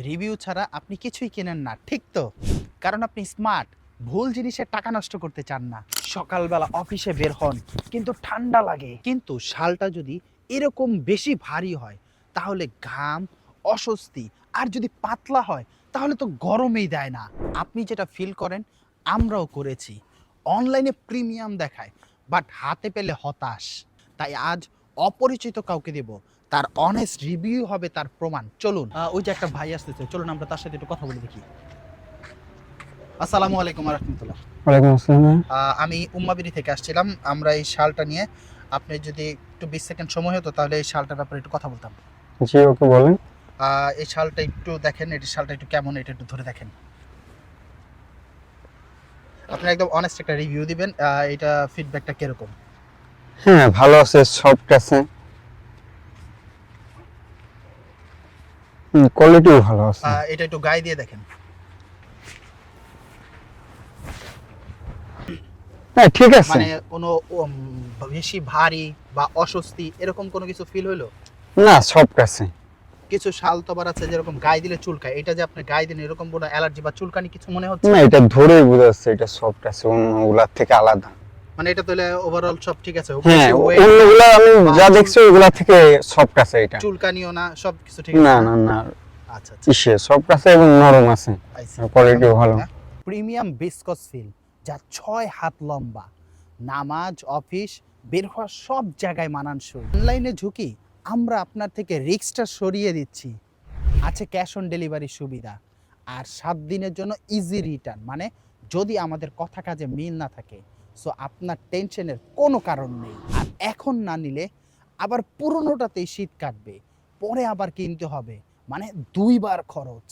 Review ছাড়া আপনি কিছুই কেনেন না, ঠিক তো? কারণ আপনি স্মার্ট, ভুল জিনিসে টাকা নষ্ট করতে চান না। সকালবেলা অফিসে বের হন কিন্তু ঠান্ডা লাগে, কিন্তু শালটা যদি এরকম বেশি ভারী হয় তাহলে ঘাম, অস্বস্তি, আর যদি পাতলা হয় তাহলে তো গরমই দেয় না। আপনি যেটা ফিল করেন আমরাও করেছি। অনলাইনে প্রিমিয়াম দেখায়, বাট হাতে পেলে হতাশ। তাই আজ অপরিচিত কাউকে দেব, তার অনেস্ট রিভিউ হবে তার প্রমাণ। চলুন, ওই যে একটা ভাই আসতেছে, চলুন আমরা তার সাথে একটু কথা বলে দেখি। আসসালামু আলাইকুম রাহমাতুল্লাহ। ওয়ালাইকুম আসসালাম। আমি উম্মাবিরি থেকে আসছিলাম আমরা এই শালটা নিয়ে। আপনি যদি একটু 20 সেকেন্ড সময় হতো তাহলে এই শালটার ব্যাপারে একটু কথা বলতাম। জি, ওকে বলেন। এই শালটা একটু দেখেন, এই শালটা একটু কেমন, এটা একটু ধরে দেখেন। আপনি একদম অনেস্ট একটা রিভিউ দিবেন, এটা ফিডব্যাকটা কিরকম? হ্যাঁ, ভালো আছে, সফট আছে, কোয়ালিটিও ভালো আছে। এটা একটু গায়ে দিয়ে দেখেন। হ্যাঁ, ঠিক আছে। মানে কোনো বেশি ভারী বা অস্বস্তি এরকম কোনো কিছু ফিল হলো? না, সফট আছে। কিছু শাল তো আবার আছে যেরকম গায়ে দিলে চুলকায়, এটা যে আপনি গায়ে দিলে এরকম কোনো অ্যালার্জি বা চুলকানি কিছু মনে হচ্ছে? না, এটা ধরেই বোঝা যাচ্ছে এটা সফট আছে, অন্যগুলার থেকে আলাদা। মানে এটা তাহলে ওভারঅল সব ঠিক আছে? হ্যাঁ, বেশি weight অন্যগুলা আমি বা যা দেখছি ওগুলা থেকে সফট আছে এটা। চুলকানিও না, সবকিছু ঠিক না আছে? না না, আচ্ছা আচ্ছা, সফট আছে এবং নরম আছে, কোয়ালিটিও ভালো। প্রিমিয়াম বিসকস ফিল, যা 6 হাত লম্বা, নামাজ, অফিস, বের হওয়া সব জায়গায় মানানসই। অনলাইনে ঝুঁকি, আমরা আপনার থেকে রিস্কটা সরিয়ে দিচ্ছি। আছে ক্যাশ অন ডেলিভারি সুবিধা, আর 7 দিনের জন্য ইজি রিটার্ন। মানে যদি আমাদের কথা কাজে মিল না থাকে, সো আপনার টেনশনের কোনো কারণ নেই। আর এখন না নিলে আবার পুরনোটাতেই শীত কাটবে, পরে আবার কিনতে হবে, মানে 2 বার খরচ।